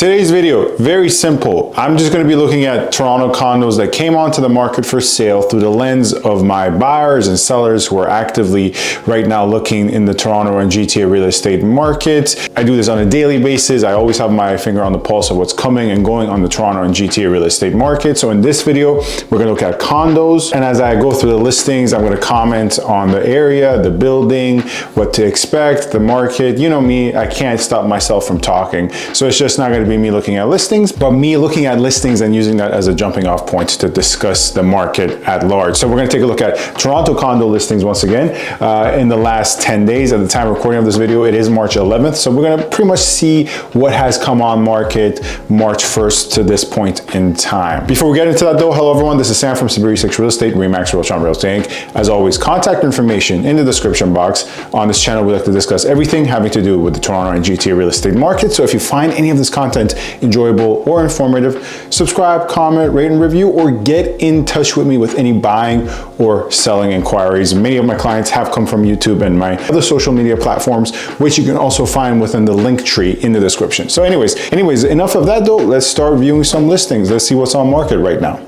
Today's video, very simple. I'm just going to be looking at Toronto condos that came onto the market for sale through the lens of my buyers and sellers who are actively right now looking in the Toronto and GTA real estate market. I do this on a daily basis. I always have my finger on the pulse of what's coming and going on the Toronto and GTA real estate market. So in this video, we're going to look at condos. And as I go through the listings, I'm going to comment on the area, the building, what to expect, the market. You know me, I can't stop myself from talking. So it's just not going to be me looking at listings, but me looking at listings and using that as a jumping off point to discuss the market at large. So we're going to take a look at Toronto condo listings once again in the last 10 days. At the time of recording of this video, it is March 11th. So we're going to pretty much see what has come on market March 1st to this point in time. Before we get into that though, hello everyone, this is Sam from SaberiSixRealEstate, Remax Realtron Realty Inc. As always, contact information in the description box. On this channel, we like to discuss everything having to do with the Toronto and GTA real estate market. So if you find any of this content enjoyable or informative, subscribe, comment, rate, and review, or get in touch with me with any buying or selling inquiries. Many of my clients have come from YouTube and my other social media platforms, which you can also find within the link tree in the description. So anyways, enough of that though. Let's start viewing some listings. Let's see what's on market right now.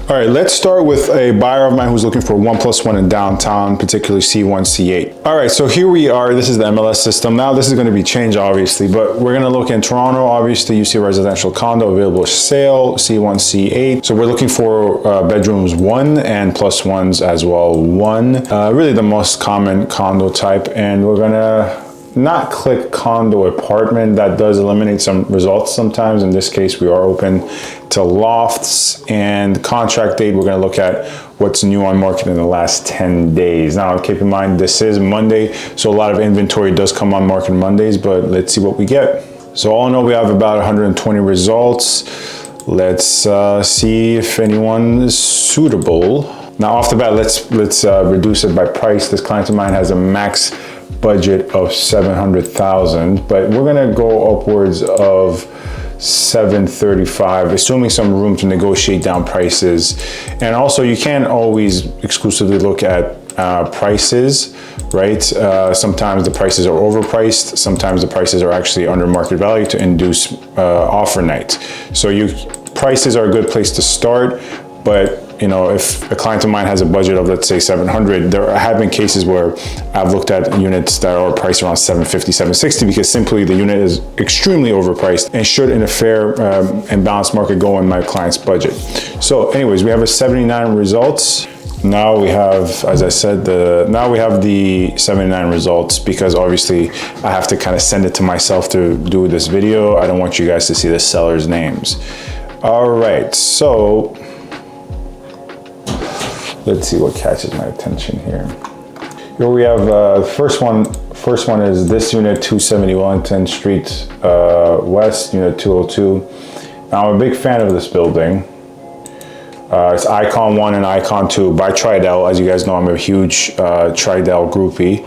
All right, let's start with a buyer of mine who's looking for 1+1 in downtown, particularly C1, C8. All right, so here we are. This is the MLS system. Now this is going to be changed, obviously, but we're going to look in Toronto. Obviously, you see a residential condo available for sale, C1, C8. So we're looking for bedrooms 1 and +1s as well, 1. Really the most common condo type, and we're going to not click condo apartment. That does eliminate some results sometimes. In this case, we are open to lofts. And contract date, we're going to look at what's new on market in the last 10 days. Now keep in mind, this is Monday, so a lot of inventory does come on market Mondays, but let's see what we get. So all in all, we have about 120 results. Let's see if anyone is suitable. Now off the bat, let's reduce it by price. This client of mine has a max budget of 700,000, but we're gonna go upwards of 735, assuming some room to negotiate down prices. And also, you can't always exclusively look at prices, right? Sometimes the prices are overpriced. Sometimes the prices are actually under market value to induce offer night. So prices are a good place to start, but you know, if a client of mine has a budget of, let's say 700, there have been cases where I've looked at units that are priced around 750, 760, because simply the unit is extremely overpriced and should, in a fair and balanced market, go in my client's budget. So anyways, we have a 79 results. Now we have, as I said, now we have the 79 results, because obviously I have to kind of send it to myself to do this video. I don't want you guys to see the sellers' names. All right, so let's see what catches my attention here. Here we have first one is this unit, 270 Wellington Street West, unit 202. Now I'm a big fan of this building. It's Icon 1 and Icon 2 by Tridel. As you guys know, I'm a huge Tridel groupie,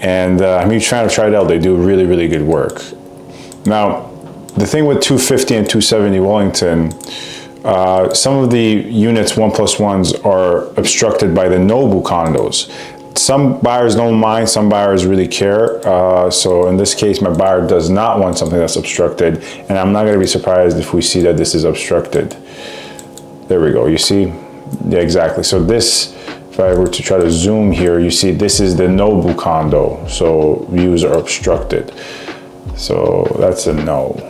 and I'm a huge fan of Tridel. They do really, really good work. Now, the thing with 250 and 270 Wellington, some of the units 1+1s are obstructed by the Nobu condos. Some buyers don't mind, some buyers really care. So in this case, my buyer does not want something that's obstructed, and I'm not going to be surprised if we see that this is obstructed. There we go, you see? Yeah, exactly. So this, if I were to try to zoom here, you see this is the Nobu condo. So views are obstructed. So that's a no.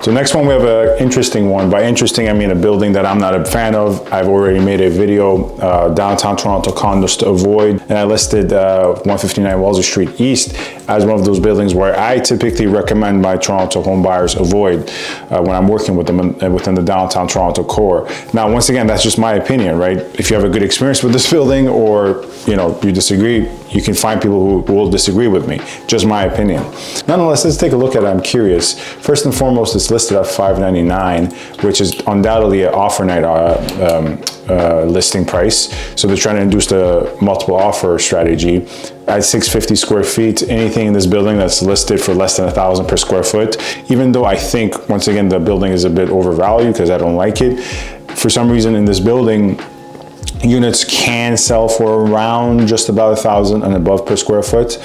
So next one, we have an interesting one. By interesting, I mean a building that I'm not a fan of. I've already made a video, downtown Toronto condos to avoid, and I listed 159 Wellesley Street East as one of those buildings where I typically recommend my Toronto home buyers avoid when I'm working with them within the downtown Toronto core. Now, once again, that's just my opinion, right? If you have a good experience with this building, or you disagree, you can find people who will disagree with me. Just my opinion. Nonetheless, let's take a look at it. I'm curious. First and foremost, it's listed at $599, which is undoubtedly an offer night listing price. So they're trying to induce the multiple offer strategy. At 650 square feet, anything in this building that's listed for less than $1,000 per square foot, even though I think, once again, the building is a bit overvalued because I don't like it. For some reason in this building, units can sell for around just about 1,000 and above per square foot.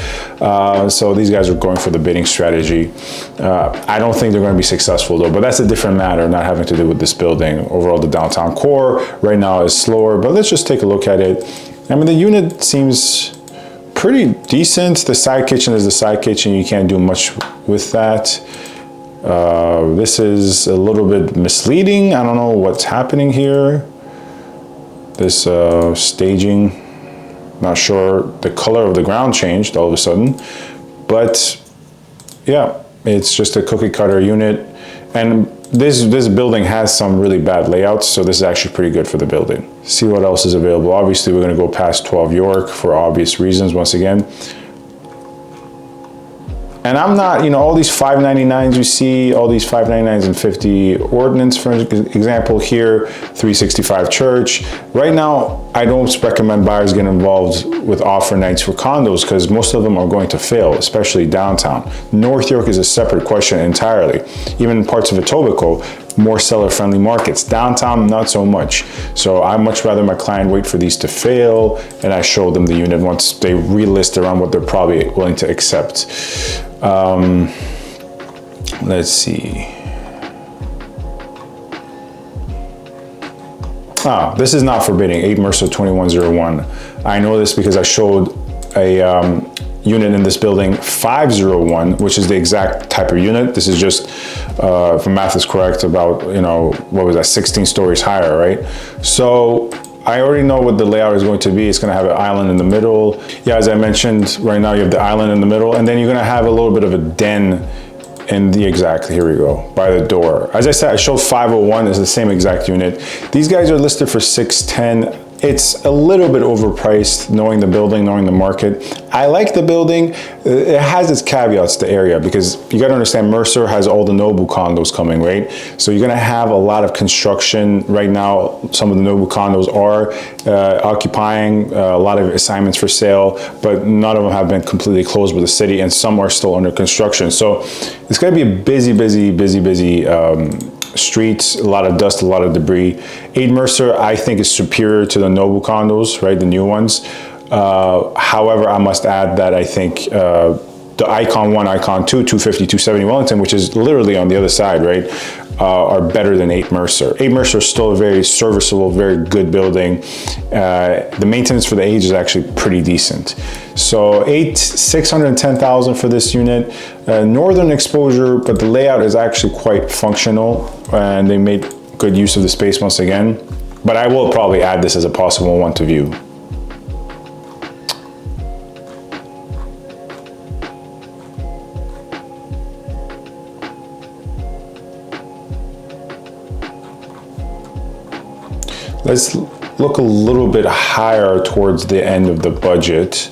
So these guys are going for the bidding strategy. I don't think they're going to be successful though, but that's a different matter, not having to do with this building. Overall, the downtown core right now is slower, but let's just take a look at it. I mean, the unit seems pretty decent. The side kitchen is the side kitchen. You can't do much with that. This is a little bit misleading. I don't know what's happening here. This staging, not sure, the color of the ground changed all of a sudden, but yeah, it's just a cookie cutter unit. And this building has some really bad layouts, so this is actually pretty good for the building. See what else is available. Obviously, we're gonna go past 12 York for obvious reasons once again. And I'm not, you know, all these 599s you see, all these 599s and 50 ordinance, for example, here, 365 Church. Right now, I don't recommend buyers get involved with offer nights for condos because most of them are going to fail, especially downtown. North York is a separate question entirely. Even parts of Etobicoke, more seller-friendly markets. Downtown, not so much. So I much rather my client wait for these to fail and I show them the unit once they relist around what they're probably willing to accept. Let's see. This is not forbidding, 8 Mercer 2101. I know this because I showed a unit in this building, 501, which is the exact type of unit. This is just, if the math is correct, about, you know, what was that, 16 stories higher, right? So I already know what the layout is going to be. It's going to have an island in the middle. Yeah, as I mentioned, right now you have the island in the middle, and then you're going to have a little bit of a den in the exact, here we go, by the door. As I said, I showed 501 is the same exact unit. These guys are listed for 610. It's a little bit overpriced, knowing the building, knowing the market. I like the building. It has its caveats, the area, because you got to understand Mercer has all the Nobu condos coming, right? So you're going to have a lot of construction right now. Some of the Nobu condos are occupying a lot of assignments for sale, but none of them have been completely closed with the city, and some are still under construction. So it's going to be a busy streets, a lot of dust, a lot of debris. 8 Mercer, I think, is superior to the Nobu condos, right? The new ones. However, I must add that I think the Icon 1, Icon 2, 250, 270 Wellington, which is literally on the other side, right, are better than 8 Mercer. 8 Mercer is still a very serviceable, very good building. The maintenance for the age is actually pretty decent. So 610,000 for this unit. Northern exposure, but the layout is actually quite functional, and they made good use of the space once again. But I will probably add this as a possible one to view. Let's look a little bit higher towards the end of the budget.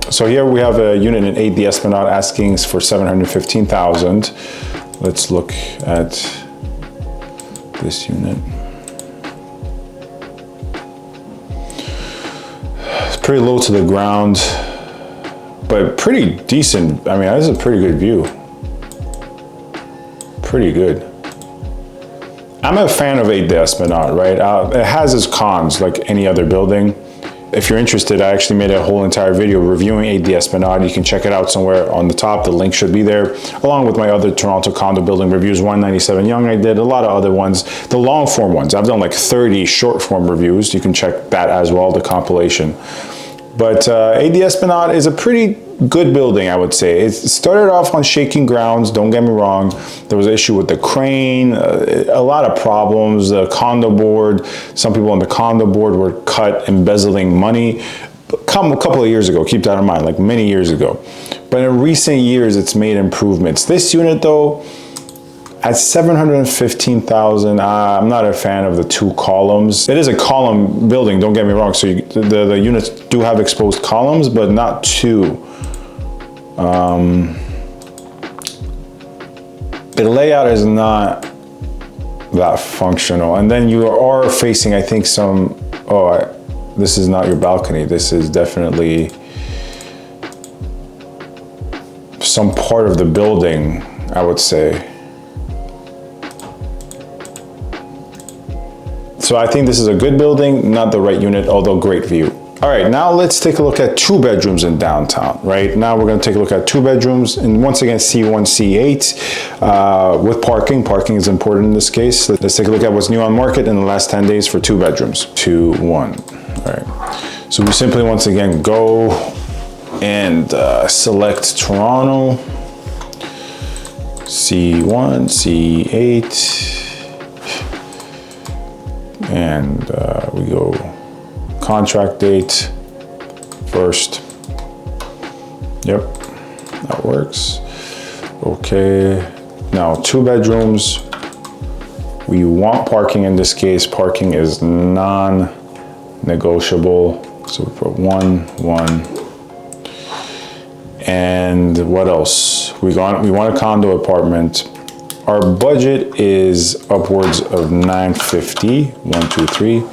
So here we have a unit in 8 The Esplanade asking for 715,000. Let's look at this unit. It's pretty low to the ground, but pretty decent. I mean, this is a pretty good view. Pretty good. I'm a fan of 8 The Esplanade, right? It has its cons like any other building. If you're interested, I actually made a whole entire video reviewing 8 The Esplanade. You can check it out somewhere on the top. The link should be there, along with my other Toronto condo building reviews. 197 Yonge, I did a lot of other ones. The long form ones, I've done like 30 short form reviews. You can check that as well, the compilation. But 8 The Esplanade is a pretty good building, I would say. It started off on shaking grounds, don't get me wrong. There was an issue with the crane, a lot of problems. The condo board, some people on the condo board were cut embezzling money. A couple of years ago, keep that in mind, like many years ago. But in recent years, it's made improvements. This unit though, at 715,000, I'm not a fan of the 2 columns. It is a column building, don't get me wrong. So the units do have exposed columns, but not 2. The layout is not that functional. And then you are facing, I think, this is not your balcony. This is definitely some part of the building, I would say. So I think this is a good building, not the right unit, although great view. All right, now let's take a look at 2 bedrooms in downtown, right? Now we're gonna take a look at 2 bedrooms, and once again, C1, C8, with parking. Parking is important in this case. Let's take a look at what's new on market in the last 10 days for 2 bedrooms. 2, 1, all right. So we simply, once again, go and select Toronto, C1, C8, and we go contract date first. Yep, that works. Okay, now 2 bedrooms. We want parking in this case. Parking is non-negotiable. So we put 1, 1. And what else? We want a condo apartment. Our budget is upwards of 950, 1, 2, 3.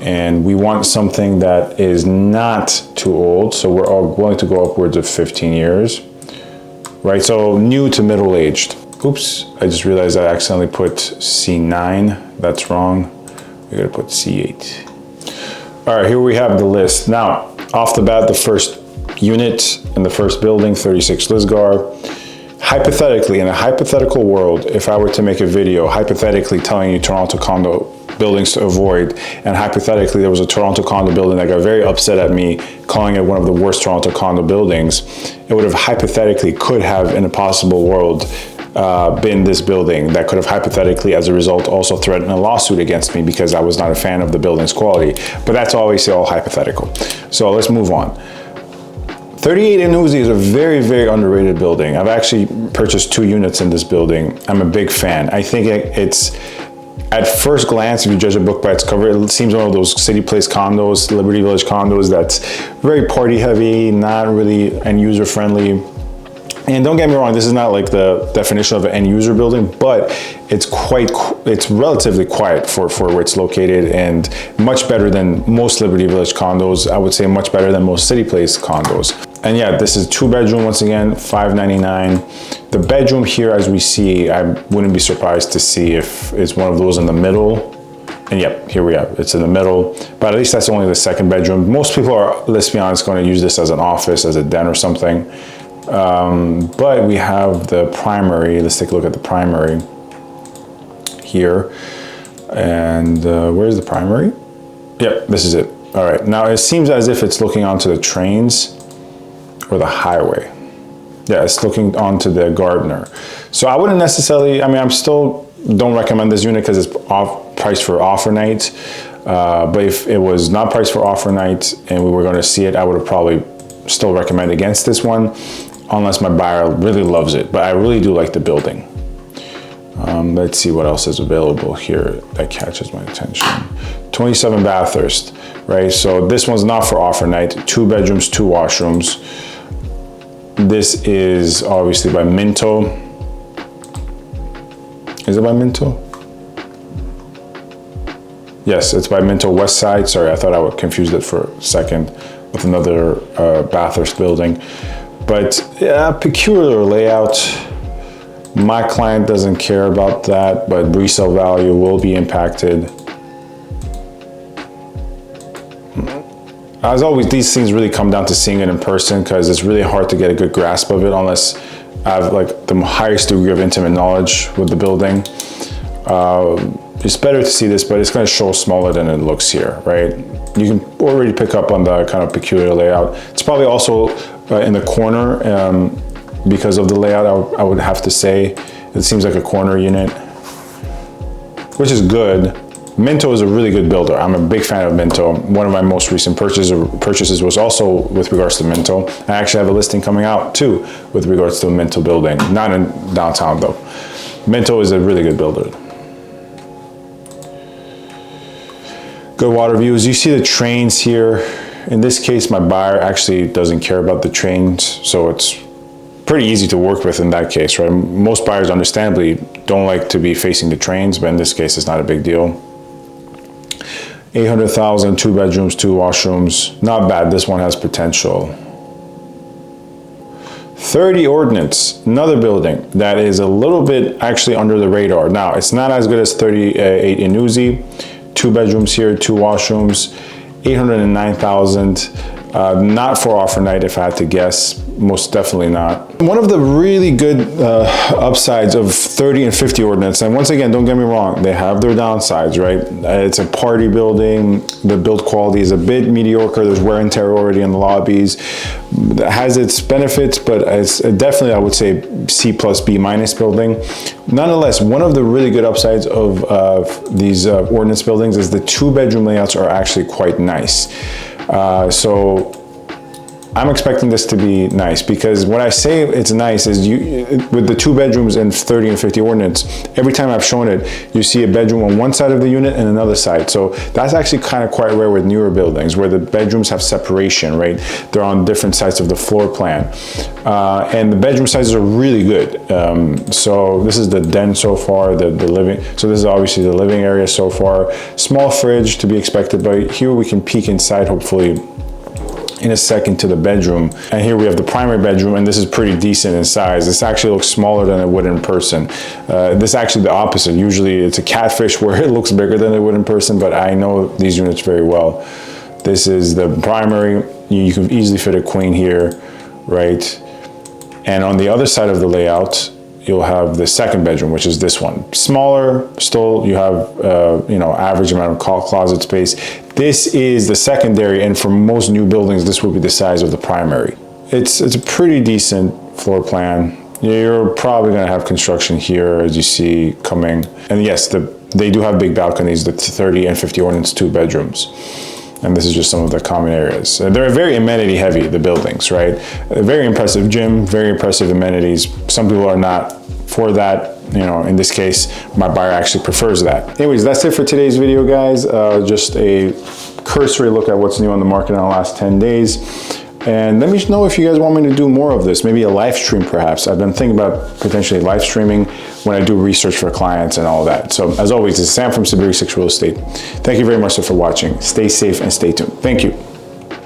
And we want something that is not too old. So we're all willing to go upwards of 15 years, right? So new to middle-aged. Oops, I just realized I accidentally put C9. That's wrong. We gotta put C8. All right, here we have the list. Now, off the bat, the first unit in the first building, 36 Lisgar. Hypothetically, in a hypothetical world, if I were to make a video hypothetically telling you Toronto condo buildings to avoid, and hypothetically there was a Toronto condo building that got very upset at me calling it one of the worst Toronto condo buildings, it would have hypothetically could have in a possible world been this building that could have hypothetically as a result also threatened a lawsuit against me because I was not a fan of the building's quality. But that's always all hypothetical. So let's move on. 38 Anuzi is a very, very underrated building. I've actually purchased 2 units in this building. I'm a big fan. I think it's, at first glance, if you judge a book by its cover, it seems one of those City Place condos, Liberty Village condos that's very party heavy, not really end user friendly. And don't get me wrong, this is not like the definition of an end user building, but it's relatively quiet for where it's located and much better than most Liberty Village condos. I would say much better than most City Place condos. And yeah, this is 2 bedroom, once again, $599. The bedroom here, as we see, I wouldn't be surprised to see if it's one of those in the middle. And yep, here we have, it's in the middle, but at least that's only the 2nd bedroom. Most people are, let's be honest, going to use this as an office, as a den or something. But we have the primary. Let's take a look at the primary here. And where's the primary? Yep, this is it. All right, now it seems as if it's looking onto the trains or the highway. Yeah, it's looking onto the Gardner. So I wouldn't necessarily, I mean, I'm still don't recommend this unit because it's priced for offer night. But if it was not priced for offer night and we were going to see it, I would have probably still recommend against this one, unless my buyer really loves it. But I really do like the building. Let's see what else is available here that catches my attention. 27 Bathurst, right? So this one's not for offer night. 2 bedrooms, 2 washrooms. This is obviously by Minto. Is it by Minto? Yes, it's by Minto West Side. Sorry, I thought I would confuse it for a second with another Bathurst building. But yeah, peculiar layout. My client doesn't care about that, but resale value will be impacted. As always, these things really come down to seeing it in person because it's really hard to get a good grasp of it unless I have like the highest degree of intimate knowledge with the building. It's better to see this, but it's going to show smaller than it looks here, right? You can already pick up on the kind of peculiar layout. It's probably also in the corner because of the layout, I would have to say. It seems like a corner unit, which is good. Minto is a really good builder. I'm a big fan of Minto. One of my most recent purchases was also with regards to Minto. I actually have a listing coming out too with regards to a Minto building, not in downtown though. Minto is a really good builder. Good water views. You see the trains here. In this case, my buyer actually doesn't care about the trains, so it's pretty easy to work with in that case, right? Most buyers understandably don't like to be facing the trains, but in this case, it's not a big deal. 800,000, 2 bedrooms, 2 washrooms. Not bad. This one has potential. 30 Ordnance, another building that is a little bit actually under the radar. Now, it's not as good as 38 Inuzi. 2 bedrooms here, 2 washrooms, 809,000. Not for offer night, if I had to guess. Most definitely not. One of the really good upsides of 30 and 50 Ordnance, and once again, don't get me wrong, they have their downsides, right? It's a party building. The build quality is a bit mediocre. There's wear and tear already in the lobbies. It has its benefits, but it's definitely, I would say, C plus B minus building. Nonetheless, one of the really good upsides of these Ordnance buildings is the 2-bedroom layouts are actually quite nice. So I'm expecting this to be nice, because when I say it's nice is with the 2 bedrooms in 30 and 50 Ordnance, every time I've shown it, you see a bedroom on one side of the unit and another side. So that's actually kind of quite rare with newer buildings where the bedrooms have separation, right? They're on different sides of the floor plan. And the bedroom sizes are really good. So this is the den so far, the living. So this is obviously the living area so far. Small fridge to be expected, but here we can peek inside hopefully in a second to the bedroom. And here we have the primary bedroom, and this is pretty decent in size. This actually looks smaller than it would in person. This is actually the opposite. Usually it's a catfish where it looks bigger than it would in person, but I know these units very well. This is the primary. You can easily fit a queen here, right? And on the other side of the layout, you'll have the 2nd bedroom, which is this one. Smaller, still you have, average amount of closet space. This is the secondary, and for most new buildings, this will be the size of the primary. It's a pretty decent floor plan. You're probably gonna have construction here, as you see coming. And yes, they do have big balconies, the 30 and 50 Ordnance 2 bedrooms. And this is just some of the common areas. They're very amenity heavy, the buildings, right? A very impressive gym, very impressive amenities. Some people are not for that. In this case, my buyer actually prefers that. Anyways, that's it for today's video, guys. Just a cursory look at what's new on the market in the last 10 days. And let me know if you guys want me to do more of this, maybe a live stream perhaps. I've been thinking about potentially live streaming when I do research for clients and all that. So as always, this is Sam from SaberiSixRealEstate. Thank you very much for watching. Stay safe and stay tuned. Thank you.